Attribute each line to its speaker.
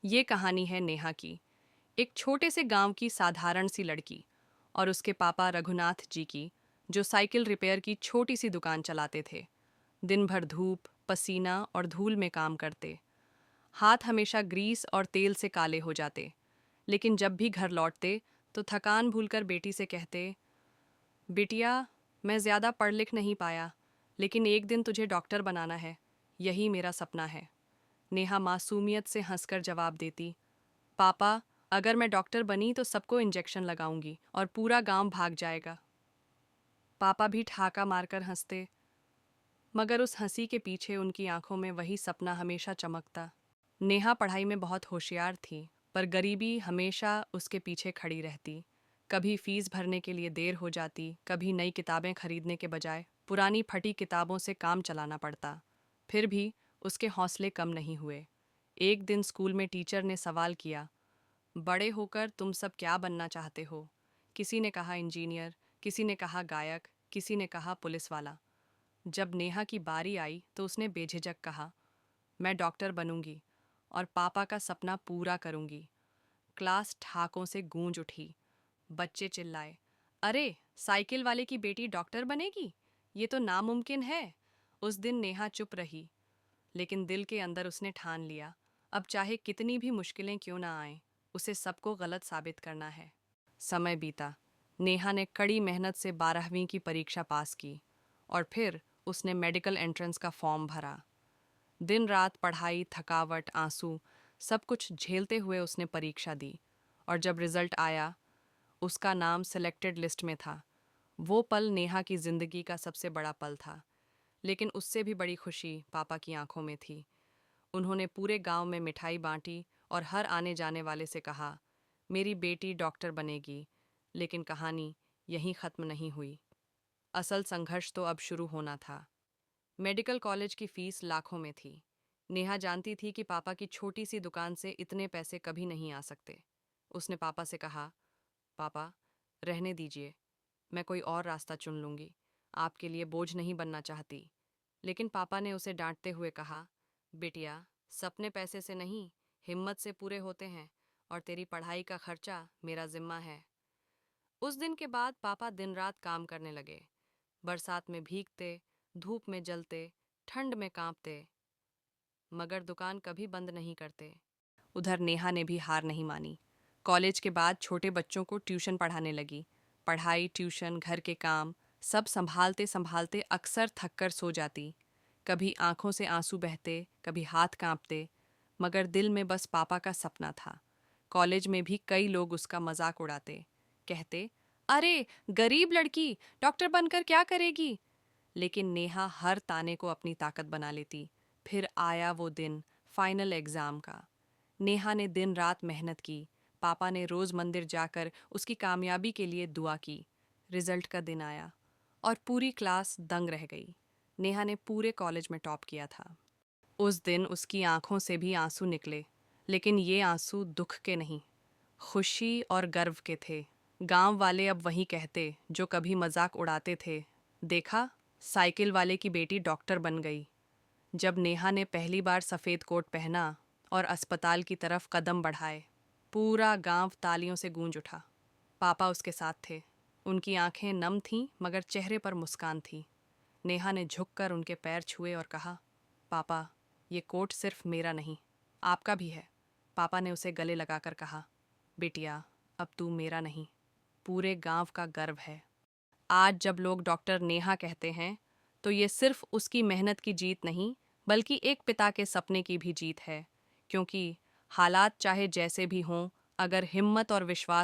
Speaker 1: ये कहानी है नेहा की, एक छोटे से गांव की साधारण सी लड़की और उसके पापा रघुनाथ जी की, जो साइकिल रिपेयर की छोटी सी दुकान चलाते थे। दिन भर धूप, पसीना और धूल में काम करते। हाथ हमेशा ग्रीस और तेल से काले हो जाते, लेकिन जब भी घर लौटते तो थकान भूलकर बेटी से कहते, बिटिया, मैं ज़्यादा पढ़ लिख नहीं पाया, लेकिन एक दिन तुझे डॉक्टर बनाना है, यही मेरा सपना है। नेहा मासूमियत से हंसकर जवाब देती, पापा, अगर मैं डॉक्टर बनी तो सबको इंजेक्शन लगाऊंगी और पूरा गांव भाग जाएगा। पापा भी ठाका मारकर हंसते, मगर उस हंसी के पीछे उनकी आंखों में वही सपना हमेशा चमकता। नेहा पढ़ाई में बहुत होशियार थी, पर गरीबी हमेशा उसके पीछे खड़ी रहती। कभी फीस भरने के लिए देर हो जाती, कभी नई किताबें खरीदने के बजाय पुरानी फटी किताबों से काम चलाना पड़ता। फिर भी उसके हौसले कम नहीं हुए। एक दिन स्कूल में टीचर ने सवाल किया, बड़े होकर तुम सब क्या बनना चाहते हो? किसी ने कहा इंजीनियर, किसी ने कहा गायक, किसी ने कहा पुलिस वाला। जब नेहा की बारी आई तो उसने बेझिझक कहा, मैं डॉक्टर बनूंगी और पापा का सपना पूरा करूंगी। क्लास ठाकों से गूंज उठी। बच्चे चिल्लाए, अरे, साइकिल वाले की बेटी डॉक्टर बनेगी? ये तो नामुमकिन है। उस दिन नेहा चुप रही, लेकिन दिल के अंदर उसने ठान लिया, अब चाहे कितनी भी मुश्किलें क्यों ना आएं, उसे सबको गलत साबित करना है। समय बीता। नेहा ने कड़ी मेहनत से 12वीं की परीक्षा पास की और फिर उसने मेडिकल एंट्रेंस का फॉर्म भरा। दिन रात पढ़ाई, थकावट, आंसू, सब कुछ झेलते हुए उसने परीक्षा दी और जब रिजल्ट आया, उसका नाम सिलेक्टेड लिस्ट में था। वो पल नेहा की जिंदगी का सबसे बड़ा पल था, लेकिन उससे भी बड़ी खुशी पापा की आंखों में थी। उन्होंने पूरे गांव में मिठाई बांटी और हर आने जाने वाले से कहा, मेरी बेटी डॉक्टर बनेगी। लेकिन कहानी यहीं ख़त्म नहीं हुई। असल संघर्ष तो अब शुरू होना था। मेडिकल कॉलेज की फीस लाखों में थी। नेहा जानती थी कि पापा की छोटी सी दुकान से इतने पैसे कभी नहीं आ सकते। उसने पापा से कहा, पापा, रहने दीजिए, मैं कोई और रास्ता चुन लूंगी, आपके लिए बोझ नहीं बनना चाहती। लेकिन पापा ने उसे डांटते हुए कहा, बिटिया, सपने पैसे से नहीं, हिम्मत से पूरे होते हैं और तेरी पढ़ाई का खर्चा मेरा जिम्मा है। उस दिन के बाद पापा दिन रात काम करने लगे। बरसात में भीगते, धूप में जलते, ठंड में कांपते, मगर दुकान कभी बंद नहीं करते। उधर नेहा ने भी हार नहीं मानी। कॉलेज के बाद छोटे बच्चों को ट्यूशन पढ़ाने लगी। पढ़ाई, ट्यूशन, घर के काम, सब संभालते संभालते अक्सर थक कर सो जाती। कभी आंखों से आंसू बहते, कभी हाथ कांपते, मगर दिल में बस पापा का सपना था। कॉलेज में भी कई लोग उसका मजाक उड़ाते, कहते, अरे, गरीब लड़की डॉक्टर बनकर क्या करेगी? लेकिन नेहा हर ताने को अपनी ताकत बना लेती। फिर आया वो दिन, फाइनल एग्जाम का। नेहा ने दिन रात मेहनत की। पापा ने रोज मंदिर जाकर उसकी कामयाबी के लिए दुआ की। रिजल्ट का दिन आया और पूरी क्लास दंग रह गई। नेहा ने पूरे कॉलेज में टॉप किया था। उस दिन उसकी आंखों से भी आंसू निकले, लेकिन ये आंसू दुख के नहीं, खुशी और गर्व के थे। गांव वाले अब वही कहते जो कभी मजाक उड़ाते थे, देखा, साइकिल वाले की बेटी डॉक्टर बन गई। जब नेहा ने पहली बार सफ़ेद कोट पहना और अस्पताल की तरफ कदम बढ़ाए, पूरा गांव तालियों से गूंज उठा। पापा उसके साथ थे। उनकी आंखें नम थीं, मगर चेहरे पर मुस्कान थी। नेहा ने झुककर उनके पैर छुए और कहा, पापा, ये कोट सिर्फ मेरा नहीं, आपका भी है। पापा ने उसे गले लगाकर कहा, बिटिया, अब तू मेरा नहीं, पूरे गांव का गर्व है। आज जब लोग डॉक्टर नेहा कहते हैं, तो ये सिर्फ उसकी मेहनत की जीत नहीं, बल्कि एक पिता के सपने की भी जीत है। क्योंकि हालात चाहे जैसे भी हों, अगर हिम्मत और विश्वास